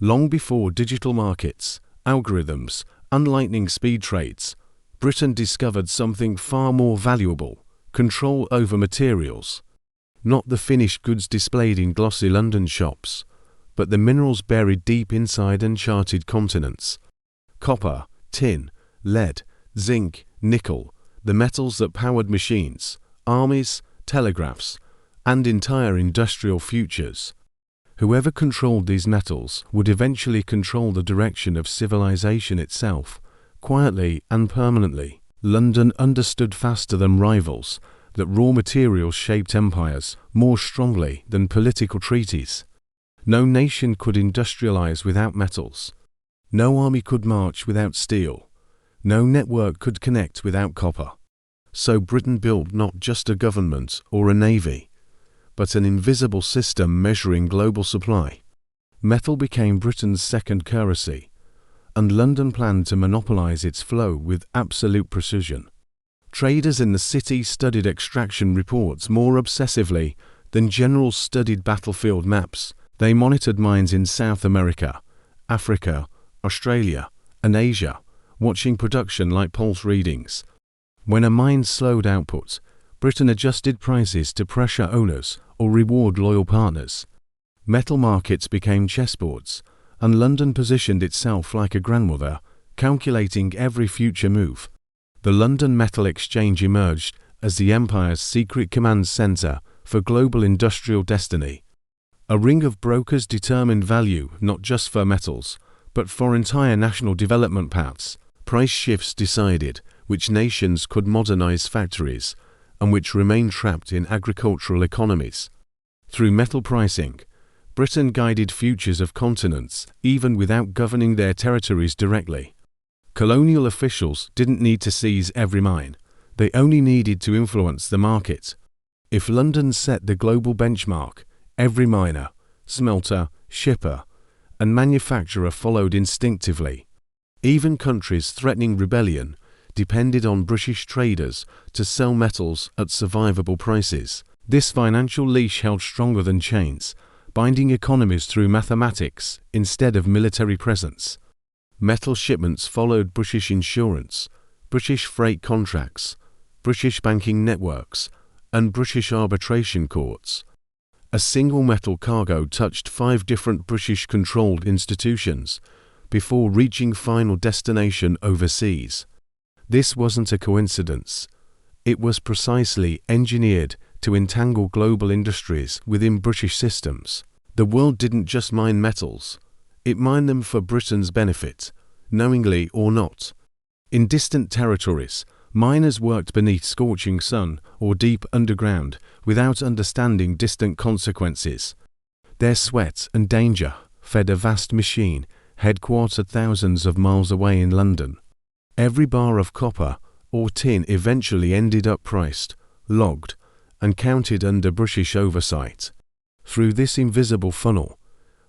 Long before digital markets, algorithms, and lightning-speed trades, Britain discovered something far more valuable: control over materials. Not the finished goods displayed in glossy London shops, but the minerals buried deep inside uncharted continents. Copper, tin, lead, zinc, nickel, the metals that powered machines, armies, telegraphs, and entire industrial futures. Whoever controlled these metals would eventually control the direction of civilization itself, quietly and permanently. London understood faster than rivals that raw materials shaped empires more strongly than political treaties. No nation could industrialize without metals. No army could march without steel. No network could connect without copper. So Britain built not just a government or a navy, but an invisible system measuring global supply. Metal became Britain's second currency, and London planned to monopolize its flow with absolute precision. Traders in the city studied extraction reports more obsessively than generals studied battlefield maps. They monitored mines in South America, Africa, Australia, and Asia, watching production like pulse readings. When a mine slowed output, Britain adjusted prices to pressure owners or reward loyal partners. Metal markets became chessboards, and London positioned itself like a grandmother, calculating every future move. The London Metal Exchange emerged as the empire's secret command center for global industrial destiny. A ring of brokers determined value not just for metals, but for entire national development paths. Price shifts decided which nations could modernize factories and which remained trapped in agricultural economies. Through metal pricing, Britain guided futures of continents even without governing their territories directly. Colonial officials didn't need to seize every mine. They only needed to influence the market. If London set the global benchmark, every miner, smelter, shipper, and manufacturer followed instinctively. Even countries threatening rebellion depended on British traders to sell metals at survivable prices. This financial leash held stronger than chains, binding economies through mathematics instead of military presence. Metal shipments followed British insurance, British freight contracts, British banking networks, and British arbitration courts. A single metal cargo touched 5 different British-controlled institutions before reaching final destination overseas. This wasn't a coincidence. It was precisely engineered to entangle global industries within British systems. The world didn't just mine metals. It mined them for Britain's benefit, knowingly or not. In distant territories, miners worked beneath scorching sun or deep underground without understanding distant consequences. Their sweat and danger fed a vast machine headquartered thousands of miles away in London. Every bar of copper or tin eventually ended up priced, logged, and counted under British oversight. Through this invisible funnel,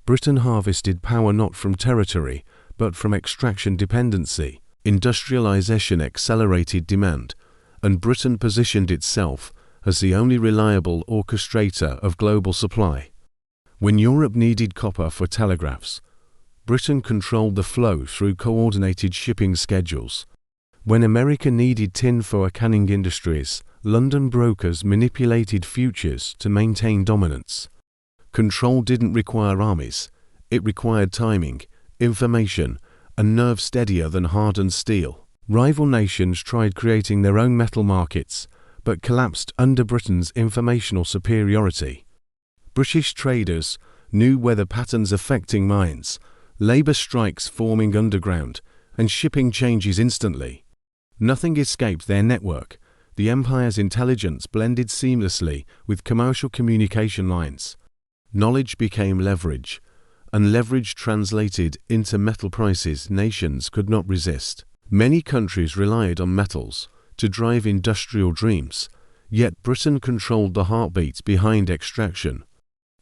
Britain harvested power not from territory, but from extraction dependency. Industrialization accelerated demand, and Britain positioned itself as the only reliable orchestrator of global supply. When Europe needed copper for telegraphs, Britain controlled the flow through coordinated shipping schedules. When America needed tin for canning industries, London brokers manipulated futures to maintain dominance. Control didn't require armies. It required timing, information, and nerve steadier than hardened steel. Rival nations tried creating their own metal markets, but collapsed under Britain's informational superiority. British traders knew weather patterns affecting mines, labor strikes forming underground, and shipping changes instantly. Nothing escaped their network. The empire's intelligence blended seamlessly with commercial communication lines. Knowledge became leverage, and leverage translated into metal prices nations could not resist. Many countries relied on metals to drive industrial dreams, yet Britain controlled the heartbeat behind extraction.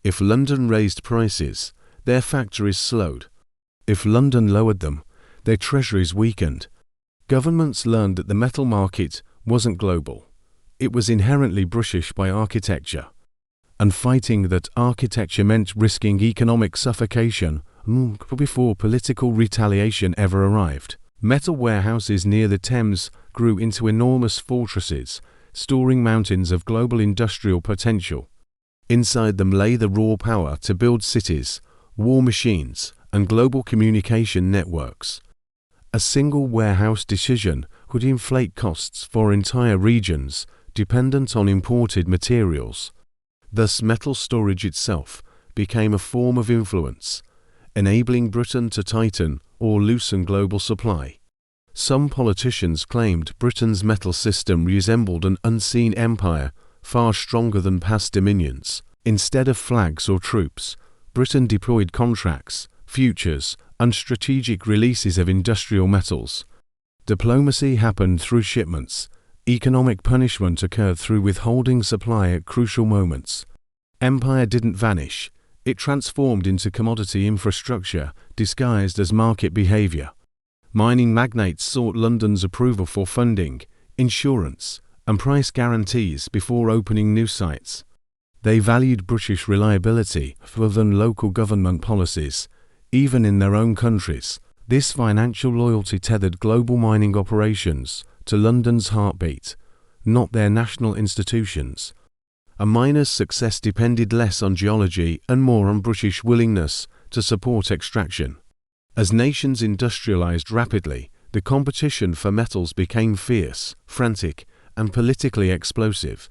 If London raised prices, their factories slowed. If London lowered them, their treasuries weakened. Governments learned that the metal market wasn't global. It was inherently British by architecture. And fighting that architecture meant risking economic suffocation before political retaliation ever arrived. Metal warehouses near the Thames grew into enormous fortresses, storing mountains of global industrial potential. Inside them lay the raw power to build cities, war machines, and global communication networks. A single warehouse decision could inflate costs for entire regions dependent on imported materials. Thus, metal storage itself became a form of influence, enabling Britain to tighten or loosen global supply. Some politicians claimed Britain's metal system resembled an unseen empire far stronger than past dominions. Instead of flags or troops, Britain deployed contracts, futures, and strategic releases of industrial metals. Diplomacy happened through shipments. Economic punishment occurred through withholding supply at crucial moments. Empire didn't vanish. It transformed into commodity infrastructure disguised as market behavior. Mining magnates sought London's approval for funding, insurance, and price guarantees before opening new sites. They valued British reliability rather than local government policies, even in their own countries. This financial loyalty tethered global mining operations to London's heartbeat, not their national institutions. A miner's success depended less on geology and more on British willingness to support extraction. As nations industrialized rapidly, the competition for metals became fierce, frantic, and politically explosive.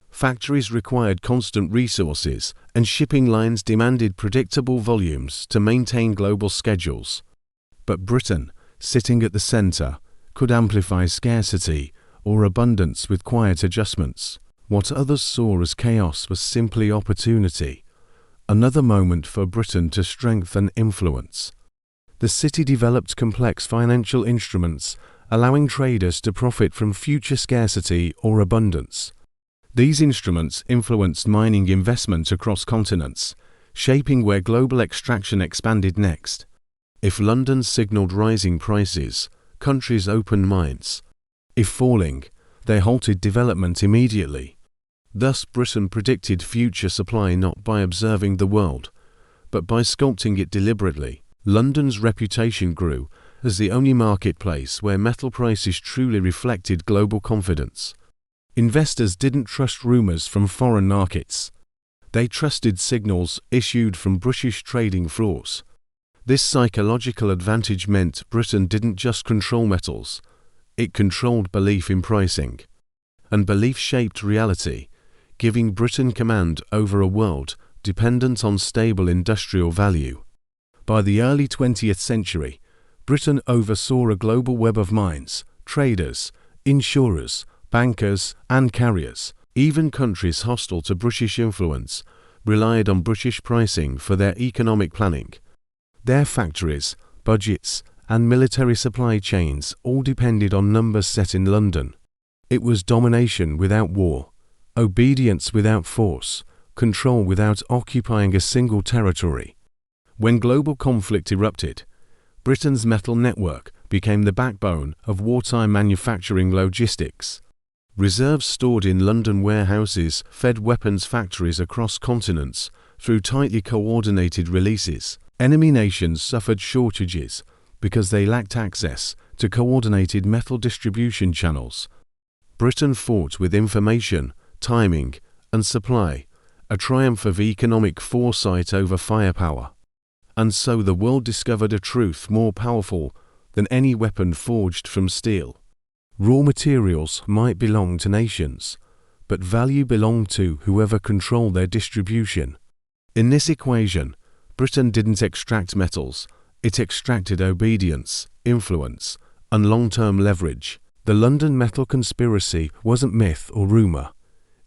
Factories required constant resources, and shipping lines demanded predictable volumes to maintain global schedules. But Britain, sitting at the center, could amplify scarcity or abundance with quiet adjustments. What others saw as chaos was simply opportunity, another moment for Britain to strengthen influence. The city developed complex financial instruments, allowing traders to profit from future scarcity or abundance. These instruments influenced mining investment across continents, shaping where global extraction expanded next. If London signaled rising prices, countries opened mines. If falling, they halted development immediately. Thus, Britain predicted future supply not by observing the world, but by sculpting it deliberately. London's reputation grew as the only marketplace where metal prices truly reflected global confidence. Investors didn't trust rumors from foreign markets. They trusted signals issued from British trading floors. This psychological advantage meant Britain didn't just control metals, it controlled belief in pricing. And belief shaped reality, giving Britain command over a world dependent on stable industrial value. By the early 20th century, Britain oversaw a global web of mines, traders, insurers, bankers, and carriers. Even countries hostile to British influence relied on British pricing for their economic planning. Their factories, budgets, and military supply chains all depended on numbers set in London. It was domination without war, obedience without force, control without occupying a single territory. When global conflict erupted, Britain's metal network became the backbone of wartime manufacturing logistics. Reserves stored in London warehouses fed weapons factories across continents through tightly coordinated releases. Enemy nations suffered shortages because they lacked access to coordinated metal distribution channels. Britain fought with information, timing, and supply, a triumph of economic foresight over firepower. And so the world discovered a truth more powerful than any weapon forged from steel. Raw materials might belong to nations, but value belonged to whoever controlled their distribution. In this equation, Britain didn't extract metals, it extracted obedience, influence, and long-term leverage. The London metal conspiracy wasn't myth or rumor.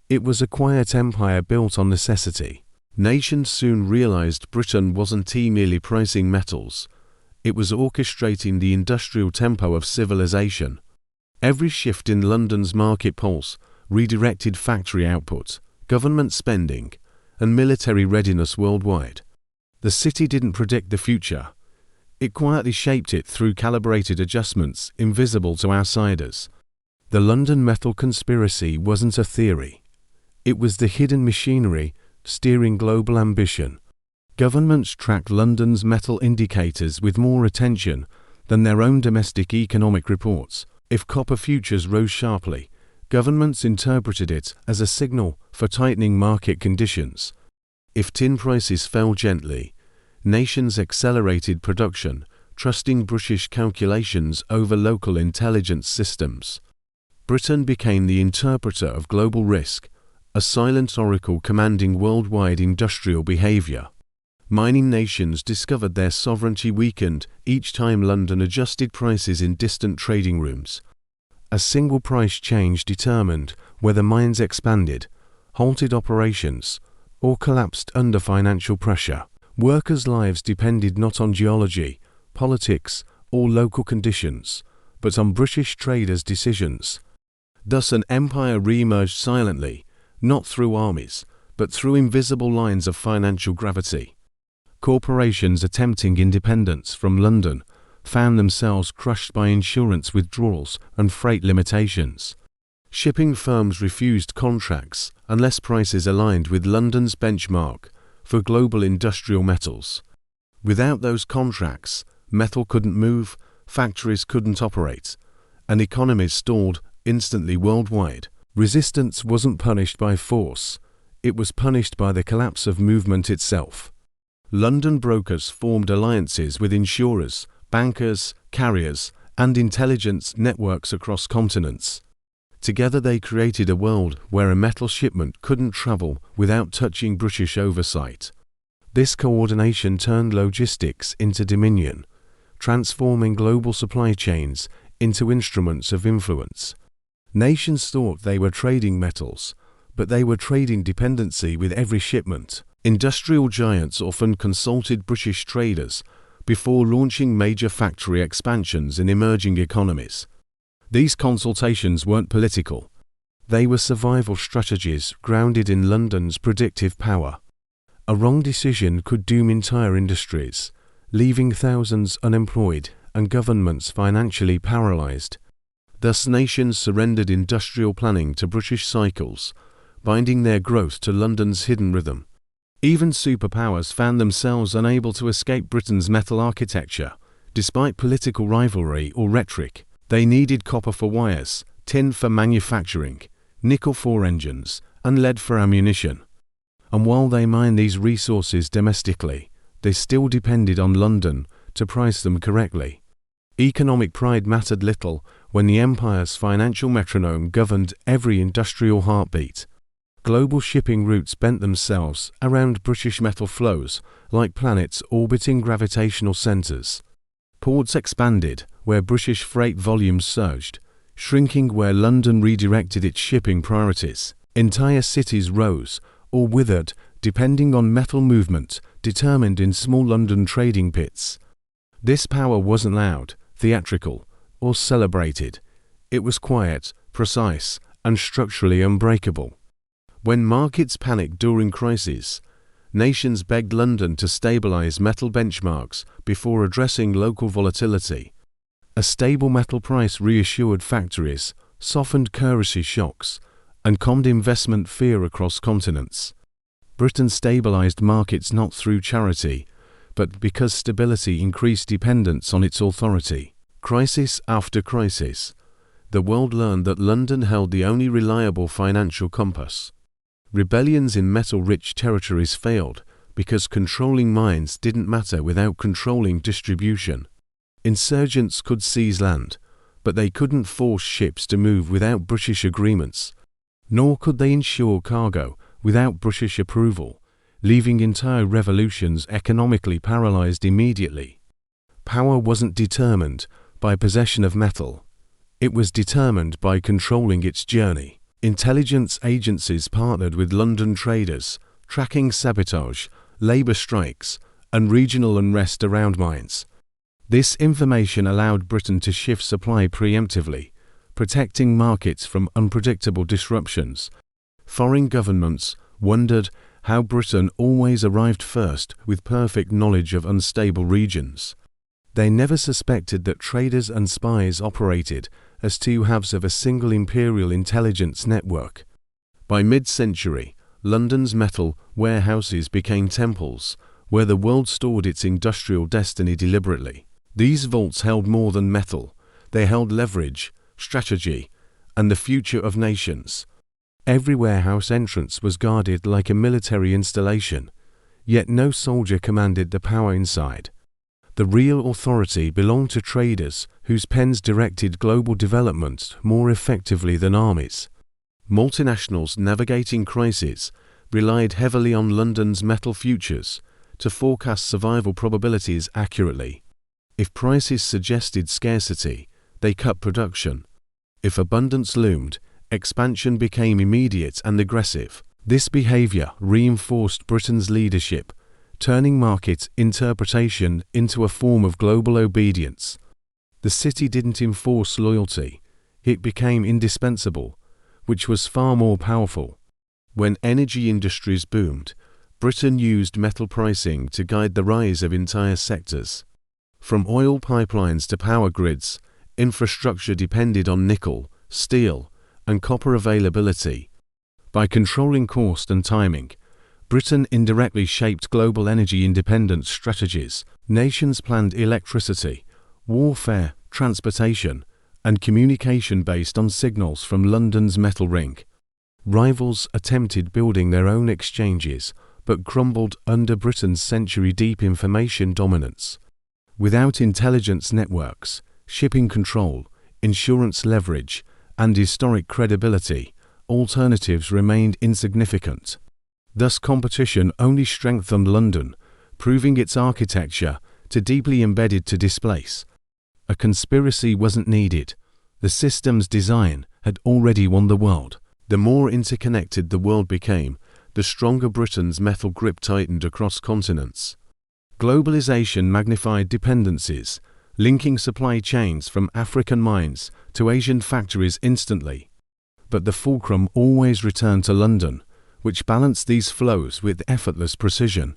It was a quiet empire built on necessity. Nations soon realized Britain wasn't merely pricing metals, it was orchestrating the industrial tempo of civilization. Every shift in London's market pulse redirected factory output, government spending, and military readiness worldwide. The city didn't predict the future. It quietly shaped it through calibrated adjustments invisible to outsiders. The London metal conspiracy wasn't a theory. It was the hidden machinery steering global ambition. Governments tracked London's metal indicators with more attention than their own domestic economic reports. If copper futures rose sharply, governments interpreted it as a signal for tightening market conditions. If tin prices fell gently, nations accelerated production, trusting British calculations over local intelligence systems. Britain became the interpreter of global risk, a silent oracle commanding worldwide industrial behavior. Mining nations discovered their sovereignty weakened each time London adjusted prices in distant trading rooms. A single price change determined whether mines expanded, halted operations, or collapsed under financial pressure. Workers' lives depended not on geology, politics, or local conditions, but on British traders' decisions. Thus an empire re-emerged silently, not through armies, but through invisible lines of financial gravity. Corporations attempting independence from London found themselves crushed by insurance withdrawals and freight limitations. Shipping firms refused contracts unless prices aligned with London's benchmark for global industrial metals. Without those contracts, metal couldn't move, factories couldn't operate, and economies stalled instantly worldwide. Resistance wasn't punished by force, it was punished by the collapse of movement itself. London brokers formed alliances with insurers, bankers, carriers, and intelligence networks across continents. Together they created a world where a metal shipment couldn't travel without touching British oversight. This coordination turned logistics into dominion, transforming global supply chains into instruments of influence. Nations thought they were trading metals, but they were trading dependency with every shipment. Industrial giants often consulted British traders before launching major factory expansions in emerging economies. These consultations weren't political. They were survival strategies grounded in London's predictive power. A wrong decision could doom entire industries, leaving thousands unemployed and governments financially paralyzed. Thus nations surrendered industrial planning to British cycles, binding their growth to London's hidden rhythm. Even superpowers found themselves unable to escape Britain's metal architecture. Despite political rivalry or rhetoric, they needed copper for wires, tin for manufacturing, nickel for engines, and lead for ammunition. And while they mined these resources domestically, they still depended on London to price them correctly. Economic pride mattered little when the empire's financial metronome governed every industrial heartbeat. Global shipping routes bent themselves around British metal flows like planets orbiting gravitational centers. Ports expanded where British freight volumes surged, shrinking where London redirected its shipping priorities. Entire cities rose or withered depending on metal movement determined in small London trading pits. This power wasn't loud, theatrical, or celebrated. It was quiet, precise, and structurally unbreakable. When markets panicked during crises, nations begged London to stabilize metal benchmarks before addressing local volatility. A stable metal price reassured factories, softened currency shocks, and calmed investment fear across continents. Britain stabilized markets not through charity, but because stability increased dependence on its authority. Crisis after crisis, the world learned that London held the only reliable financial compass. Rebellions in metal-rich territories failed because controlling mines didn't matter without controlling distribution. Insurgents could seize land, but they couldn't force ships to move without British agreements, nor could they insure cargo without British approval, leaving entire revolutions economically paralyzed immediately. Power wasn't determined by possession of metal. It was determined by controlling its journey. Intelligence agencies partnered with London traders, tracking sabotage, labour strikes, and regional unrest around mines. This information allowed Britain to shift supply preemptively, protecting markets from unpredictable disruptions. Foreign governments wondered how Britain always arrived first with perfect knowledge of unstable regions. They never suspected that traders and spies operated as two halves of a single imperial intelligence network. By mid-century, London's metal warehouses became temples, where the world stored its industrial destiny deliberately. These vaults held more than metal. They held leverage, strategy, and the future of nations. Every warehouse entrance was guarded like a military installation, yet no soldier commanded the power inside. The real authority belonged to traders whose pens directed global development more effectively than armies. Multinationals navigating crises relied heavily on London's metal futures to forecast survival probabilities accurately. If prices suggested scarcity, they cut production. If abundance loomed, expansion became immediate and aggressive. This behavior reinforced Britain's leadership, turning market interpretation into a form of global obedience. The city didn't enforce loyalty, it became indispensable, which was far more powerful. When energy industries boomed, Britain used metal pricing to guide the rise of entire sectors. From oil pipelines to power grids, infrastructure depended on nickel, steel, and copper availability. By controlling cost and timing, Britain indirectly shaped global energy independence strategies. Nations planned electricity, warfare, transportation, and communication based on signals from London's metal ring. Rivals attempted building their own exchanges, but crumbled under Britain's century-deep information dominance. Without intelligence networks, shipping control, insurance leverage, and historic credibility, alternatives remained insignificant. Thus competition only strengthened London, proving its architecture too deeply embedded to displace. A conspiracy wasn't needed. The system's design had already won the world. The more interconnected the world became, the stronger Britain's metal grip tightened across continents. Globalization magnified dependencies, linking supply chains from African mines to Asian factories instantly. But the fulcrum always returned to London, which balanced these flows with effortless precision.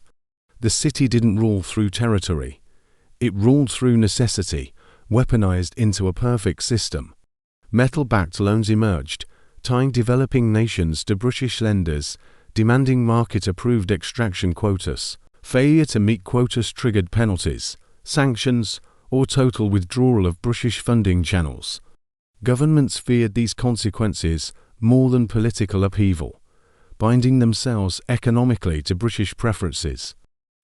The city didn't rule through territory. It ruled through necessity, weaponized into a perfect system. Metal-backed loans emerged, tying developing nations to British lenders, demanding market-approved extraction quotas. Failure to meet quotas triggered penalties, sanctions, or total withdrawal of British funding channels. Governments feared these consequences more than political upheaval, binding themselves economically to British preferences.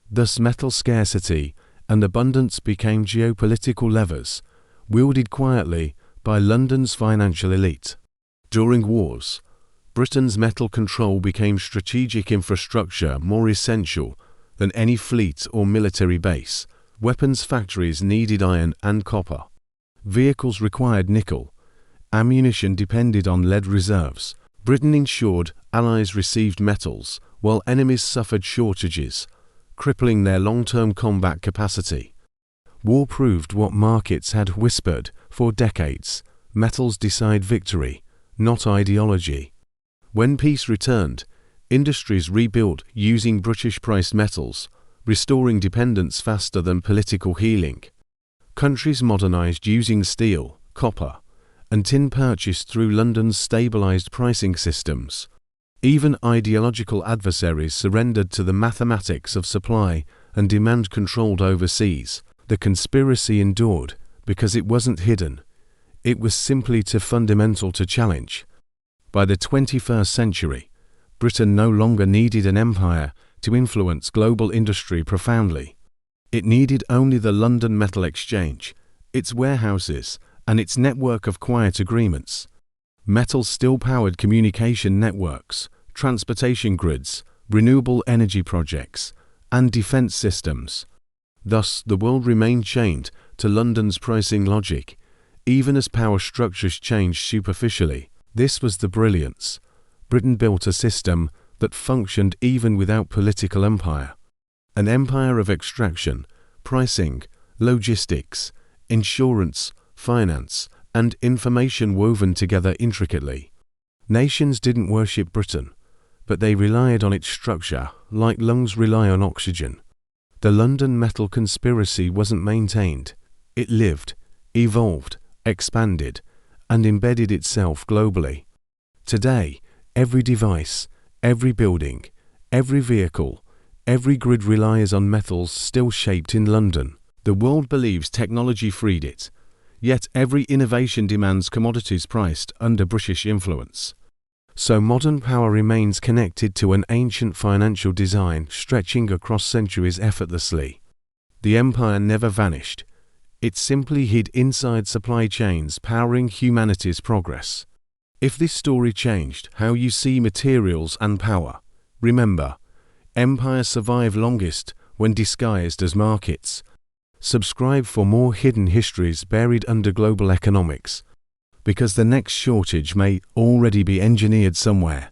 Thus metal scarcity and abundance became geopolitical levers, wielded quietly by London's financial elite. During wars, Britain's metal control became strategic infrastructure more essential than any fleet or military base. Weapons factories needed iron and copper. Vehicles required nickel. Ammunition depended on lead reserves. Britain ensured allies received metals, while enemies suffered shortages, crippling their long-term combat capacity. War proved what markets had whispered for decades: metals decide victory, not ideology. When peace returned, industries rebuilt using British-priced metals, restoring dependence faster than political healing. Countries modernized using steel, copper, and tin purchased through London's stabilized pricing systems. Even ideological adversaries surrendered to the mathematics of supply and demand controlled overseas. The conspiracy endured because it wasn't hidden. It was simply too fundamental to challenge. By the 21st century, Britain no longer needed an empire to influence global industry profoundly. It needed only the London Metal Exchange, its warehouses, and its network of quiet agreements. Metal still powered communication networks, transportation grids, renewable energy projects, and defense systems. Thus, the world remained chained to London's pricing logic, even as power structures changed superficially. This was the brilliance. Britain built a system that functioned even without political empire. An empire of extraction, pricing, logistics, insurance, finance, and information woven together intricately. Nations didn't worship Britain, but they relied on its structure like lungs rely on oxygen. The London metal conspiracy wasn't maintained. It lived, evolved, expanded, and embedded itself globally. Today, every device, every building, every vehicle, Every grid relies on metals still shaped in London. The world believes technology freed it, yet every innovation demands commodities priced under British influence. So modern power remains connected to an ancient financial design stretching across centuries effortlessly. The empire never vanished. It simply hid inside supply chains powering humanity's progress. If this story changed how you see materials and power, remember, empires survive longest when disguised as markets. Subscribe for more hidden histories buried under global economics, because the next shortage may already be engineered somewhere.